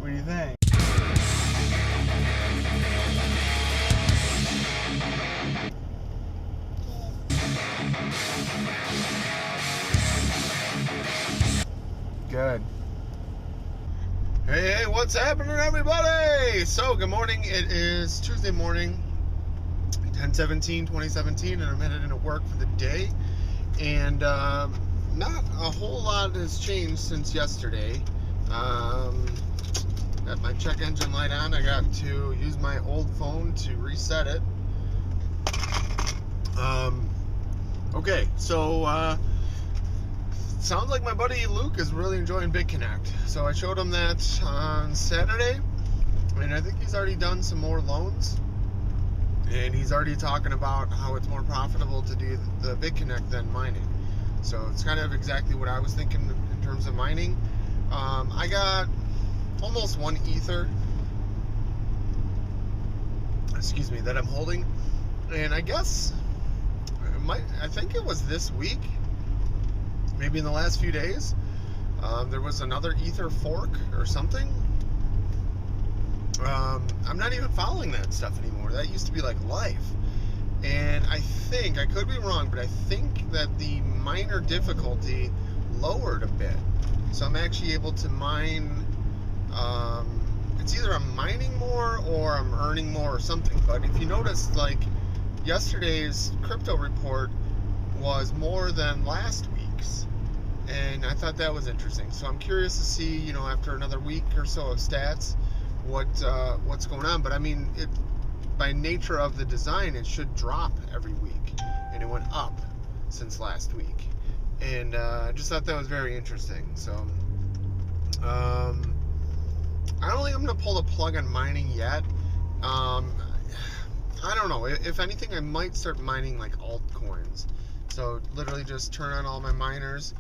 What do you think? Good. Hey, what's happening, everybody? So, good morning. It is Tuesday morning, 10/17/2017, and I'm headed into work for the day. And not a whole lot has changed since yesterday. Got my check engine light on. I got to use my old phone to reset it. Okay, so sounds like my buddy Luke is really enjoying BitConnect. So I showed him that on Saturday, and I think he's already done some more loans. And he's already talking about how it's more profitable to do the BitConnect than mining. So it's kind of exactly what I was thinking in terms of mining. I got almost 1 Ether, that I'm holding. And I guess, I think it was this week, maybe in the last few days, there was another Ether fork or something. I'm not even following that stuff anymore. That used to be like life. And I think, I could be wrong, but I think that the miner difficulty lowered a bit. So I'm actually able to mine, it's either I'm mining more or I'm earning more or something. But if you notice, like, yesterday's crypto report was more than last week's. And I thought that was interesting. So I'm curious to see, you know, after another week or so of stats, what's going on. But I mean, it, by nature of the design, it should drop every week, and it went up since last week. And I just thought that was very interesting. So I don't think I'm gonna pull the plug on mining yet. I don't know. If anything, I might start mining like altcoins. So literally just turn on all my miners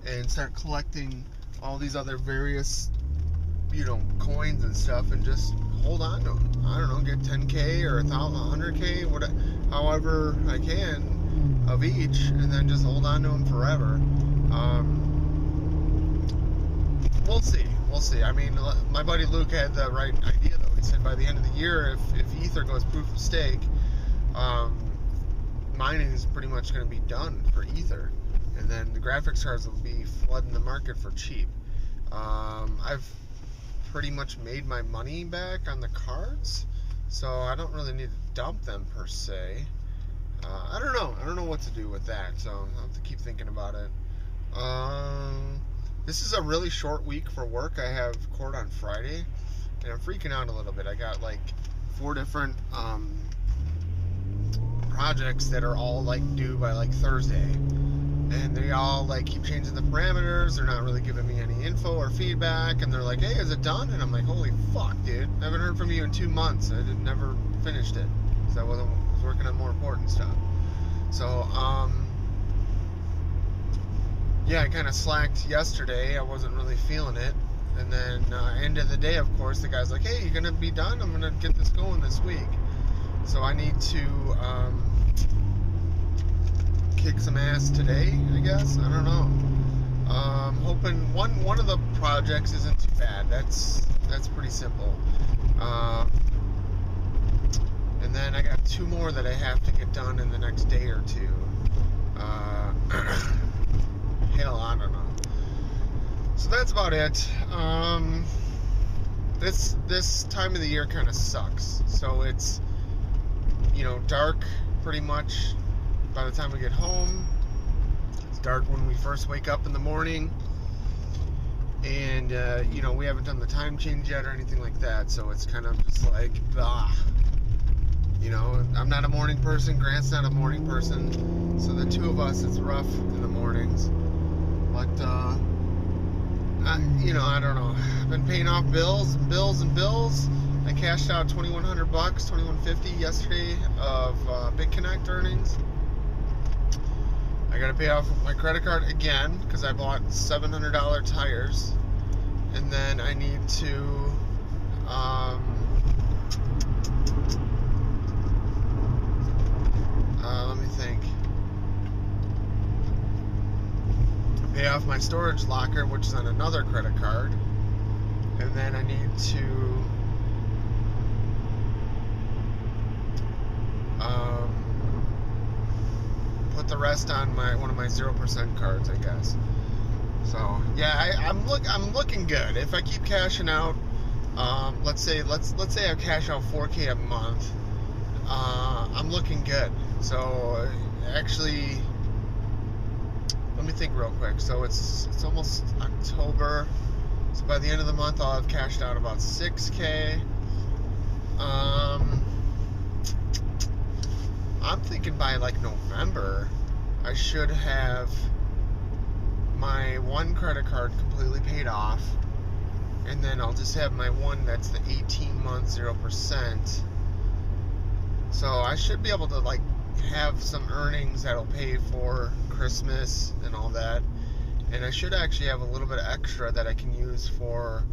and start collecting all these other various, you know, coins and stuff, and just hold on to them. I don't know, get 10K or 100K, whatever, however I can of each, and then just hold on to them forever. We'll see. I mean, my buddy Luke had the right idea, though. He said by the end of the year, if Ether goes proof of stake, mining is pretty much going to be done for Ether, and then the graphics cards will be flooding the market for cheap. I've pretty much made my money back on the cards, so I don't really need to dump them per se. I don't know what to do with that, so I'll have to keep thinking about it. This is a really short week for work. I have court on Friday, and I'm freaking out a little bit. I got like 4 different projects that are all like due by like Thursday, and they all like keep changing the parameters. They're not really giving me any info or feedback, and they're like, hey, is it done? And I'm like, holy fuck, dude, I haven't heard from you in 2 months. I never finished it, so I was working on more important stuff. So yeah, I kind of slacked yesterday. I wasn't really feeling it. And then end of the day, of course, the guy's like, hey, you gonna be done? I'm gonna get this going this week. So I need to kick some ass today, I guess. I don't know. I'm hoping one of the projects isn't too bad. That's pretty simple. And then I got 2 more that I have to get done in the next day or 2. Hell, I don't know. So that's about it. This time of the year kind of sucks. So it's, you know, dark pretty much by the time we get home. It's dark when we first wake up in the morning. And, you know, we haven't done the time change yet or anything like that. So it's kind of just like, you know, I'm not a morning person. Grant's not a morning person. So the 2 of us, it's rough in the mornings. But, you know, I don't know. I've been paying off bills. I cashed out $2,100, $2,150 yesterday of BitConnect earnings. I got to pay off my credit card again because I bought $700 tires, and then I need to let me think. Pay off my storage locker, which is on another credit card. and then I need to put the rest on one of my 0% cards, I guess. So yeah, I'm looking good. If I keep cashing out, let's say I cash out 4K a month, I'm looking good. So actually, let me think real quick. So it's almost October. So by the end of the month, I'll have cashed out about 6K. I'm thinking by like November, I should have my one credit card completely paid off, and then I'll just have my one that's the 18-month 0%. So I should be able to like have some earnings that'll pay for Christmas and all that, and I should actually have a little bit of extra that I can use for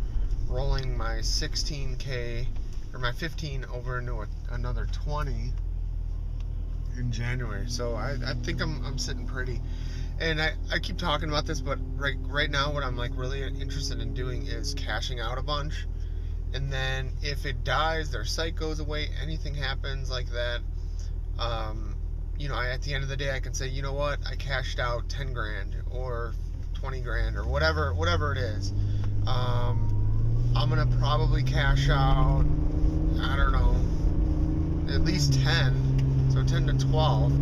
rolling my 16K or my 15 over into another 20 in January. So I think I'm sitting pretty. And I keep talking about this, but right now what I'm like really interested in doing is cashing out a bunch, and then if it dies, their site goes away, anything happens like that, you know, at the end of the day I can say, you know what, I cashed out 10 grand or 20 grand or whatever it is. I'm gonna probably cash out, I don't know, at least 10, so 10 to 12.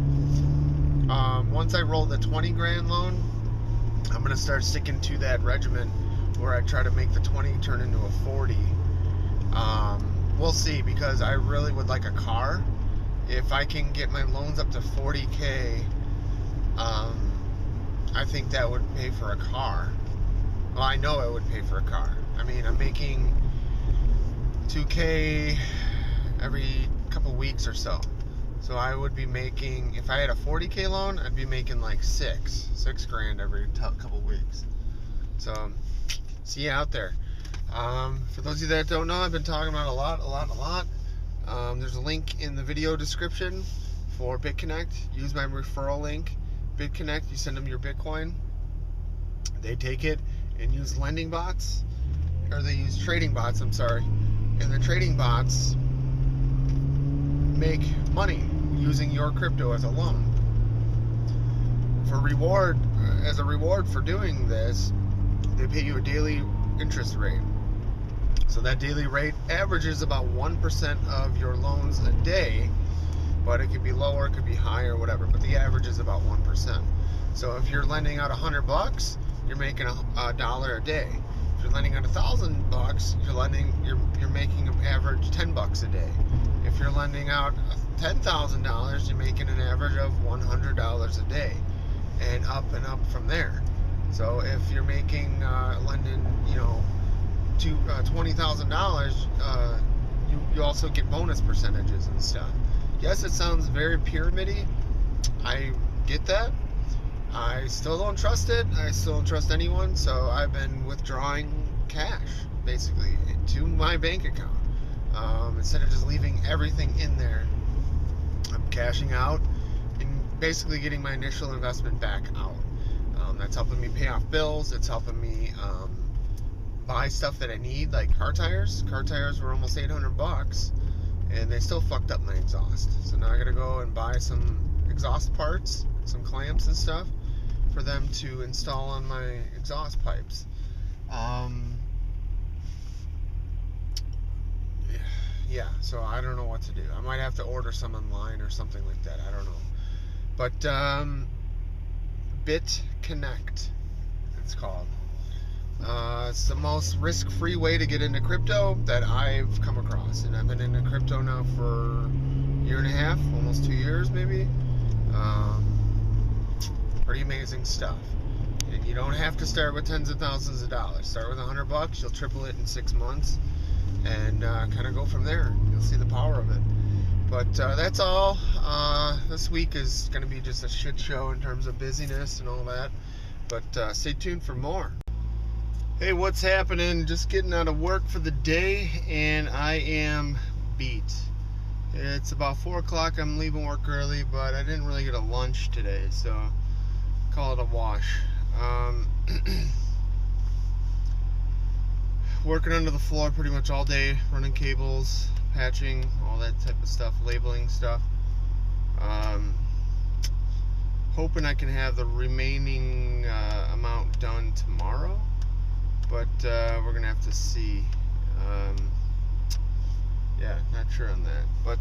Once I roll the 20 grand loan, I'm gonna start sticking to that regimen where I try to make the 20 turn into a 40. We'll see, because I really would like a car. If I can get my loans up to 40K, I think that would pay for a car. Well, I know it would pay for a car. I mean, I'm making 2K every couple weeks or so. So I would be making, if I had a 40K loan, I'd be making like six grand every couple weeks. So, see you out there. For those of you that don't know, I've been talking about a lot. There's a link in the video description for BitConnect. Use my referral link, BitConnect. You send them your Bitcoin. They take it and use lending bots, or they use trading bots, I'm sorry. And the trading bots make money using your crypto as a loan. As a reward for doing this, they pay you a daily interest rate. So that daily rate averages about 1% of your loans a day, but it could be lower, it could be higher, whatever. But the average is about 1%. So if you're lending out $100, you're making a dollar a day. If you're lending out $1,000, you're making an average $10 a day. If you're lending out $10,000, you're making an average of $100 a day, and up from there. So if you're making lending, you know, to $20,000, you also get bonus percentages and stuff. Yes, it sounds very pyramid-y. I get that. I still don't trust it. I still don't trust anyone. So I've been withdrawing cash, basically, to my bank account. Instead of just leaving everything in there, I'm cashing out and basically getting my initial investment back out. That's helping me pay off bills. It's helping me buy stuff that I need, like car tires. Car tires were almost $800, and they still fucked up my exhaust. So now I gotta go and buy some exhaust parts, some clamps and stuff, for them to install on my exhaust pipes. Yeah, so I don't know what to do. I might have to order some online or something like that. I don't know. But BitConnect, it's called. It's the most risk-free way to get into crypto that I've come across. And I've been into crypto now for a year and a half, almost 2 years maybe. Pretty amazing stuff. And you don't have to start with tens of thousands of dollars. Start with $100, you'll triple it in 6 months. And kind of go from there. You'll see the power of it. But that's all. This week is going to be just a shit show in terms of busyness and all that. But stay tuned for more. Hey, what's happening? Just getting out of work for the day, and I am beat. It's about 4 o'clock. I'm leaving work early, but I didn't really get a lunch today, so call it a wash. working under the floor pretty much all day, running cables, patching, all that type of stuff, labeling stuff. Hoping I can have the remaining amount done tomorrow, but we're gonna have to see. Yeah, not sure on that, but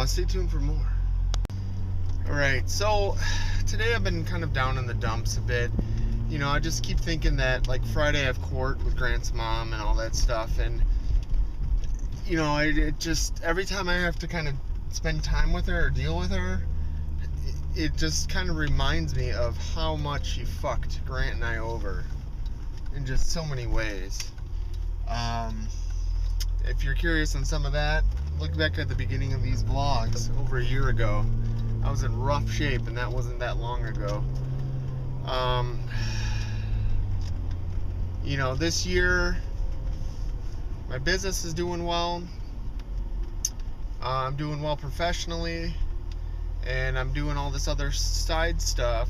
stay tuned for more. Alright, so today I've been kind of down in the dumps a bit. You know, I just keep thinking that, like, Friday I have court with Grant's mom and all that stuff, and you know, it just, every time I have to kind of spend time with her or deal with her, it just kind of reminds me of how much she fucked Grant and I over in just so many ways. If you're curious on some of that, look back at the beginning of these vlogs over a year ago. I was in rough shape, and that wasn't that long ago. You know, this year my business is doing well. I'm doing well professionally, and I'm doing all this other side stuff,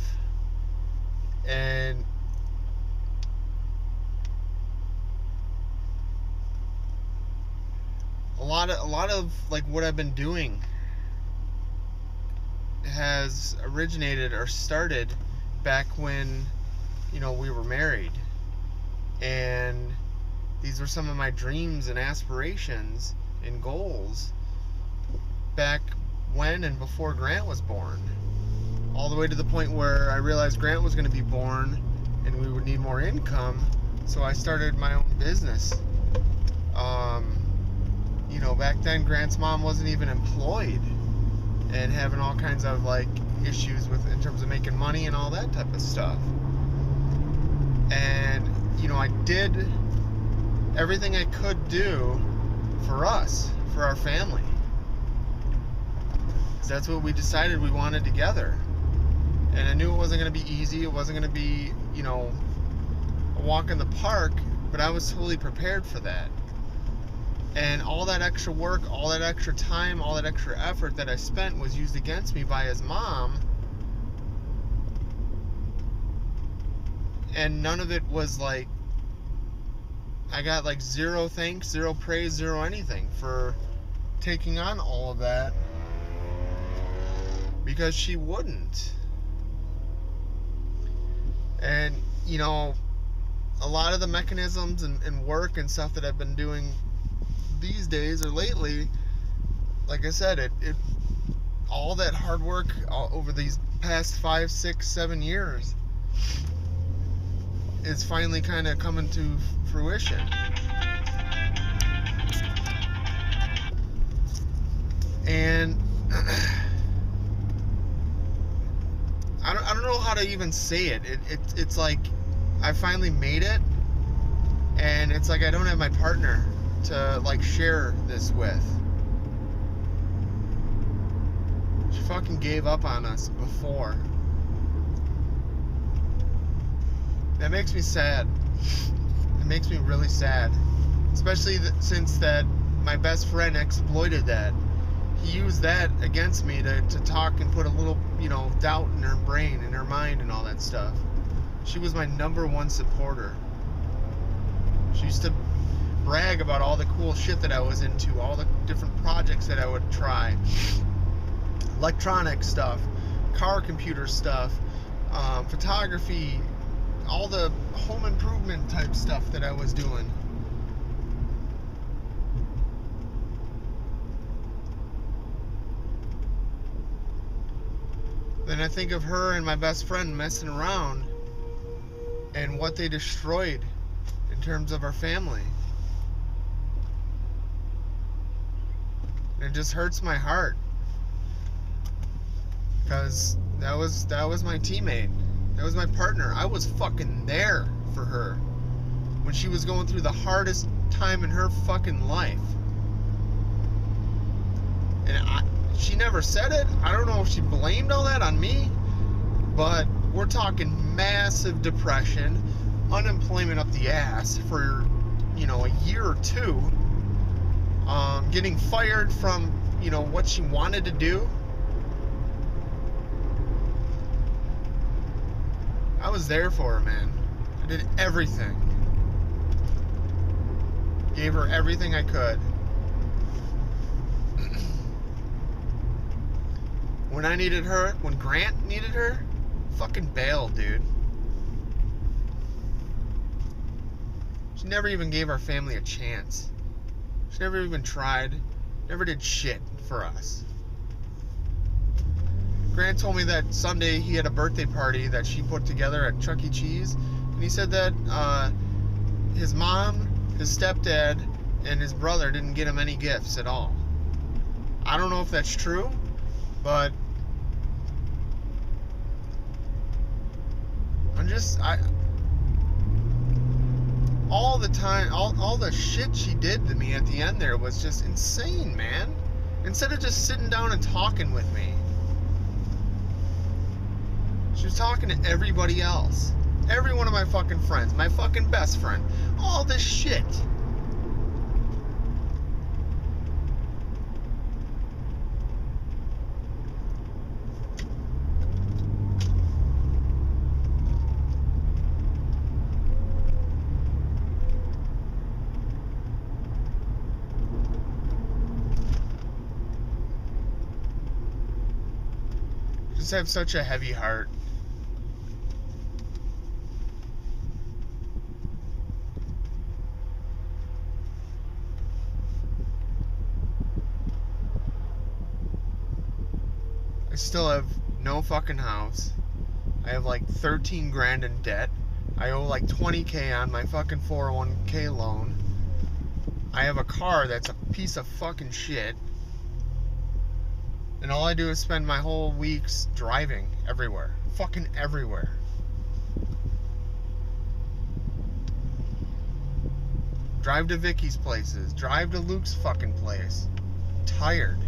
and a lot of like what I've been doing has originated or started back when, you know, we were married, and these were some of my dreams and aspirations and goals back when and before Grant was born, all the way to the point where I realized Grant was going to be born and we would need more income, so I started my own business. You know, back then Grant's mom wasn't even employed and having all kinds of like issues with, in terms of making money and all that type of stuff. And you know, I did everything I could do for us, for our family. That's what we decided we wanted together. And I knew it wasn't going to be easy. It wasn't going to be, you know, a walk in the park, but I was totally prepared for that. And all that extra work, all that extra time, all that extra effort that I spent was used against me by his mom. And none of it was like, I got like zero thanks, zero praise, zero anything for taking on all of that, because she wouldn't. And you know, a lot of the mechanisms and work and stuff that I've been doing these days or lately, like I said, it all that hard work over these past 5, 6, 7 years is finally kind of coming to fruition. And I don't know how to even say it. It's like I finally made it, and it's like I don't have my partner to like share this with. She fucking gave up on us before. That makes me sad. It makes me really sad, especially since that my best friend exploited that. He used that against me to talk and put a little, you know, doubt in her brain, in her mind, and all that stuff. She was my #1 supporter. She used to brag about all the cool shit that I was into, all the different projects that I would try, electronic stuff, car computer stuff, photography, all the home improvement type stuff that I was doing. Then I think of her and my best friend messing around and what they destroyed in terms of our family. And it just hurts my heart, because that was my teammate. That was my partner. I was fucking there for her when she was going through the hardest time in her fucking life. And she never said it. I don't know if she blamed all that on me, but we're talking massive depression, unemployment up the ass for, you know, a year or two, getting fired from, you know, what she wanted to do. I was there for her, man. I did everything. Gave her everything I could. When I needed her, when Grant needed her, fucking bailed, dude. She never even gave our family a chance. She never even tried. Never did shit for us. Grant told me that Sunday he had a birthday party that she put together at Chuck E. Cheese. And he said that his mom, his stepdad, and his brother didn't get him any gifts at all. I don't know if that's true, but all the time, all the shit she did to me at the end there was just insane, man. Instead of just sitting down and talking with me, she was talking to everybody else. Every one of my fucking friends, my fucking best friend. All this shit. Just have such a heavy heart. I still have no fucking house. I have like 13 grand in debt. I owe like 20K on my fucking 401k loan. I have a car that's a piece of fucking shit. And all I do is spend my whole weeks driving everywhere. Fucking everywhere. Drive to Vicky's places. Drive to Luke's fucking place. I'm tired.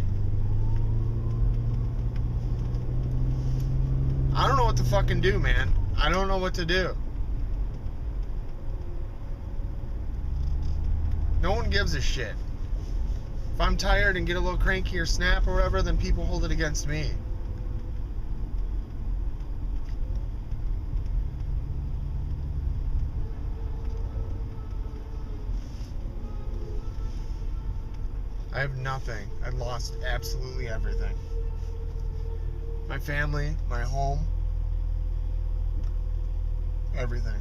I don't know what to fucking do, man. I don't know what to do. No one gives a shit. If I'm tired and get a little cranky or snap or whatever, then people hold it against me. I have nothing. I lost absolutely everything. My family, my home, everything.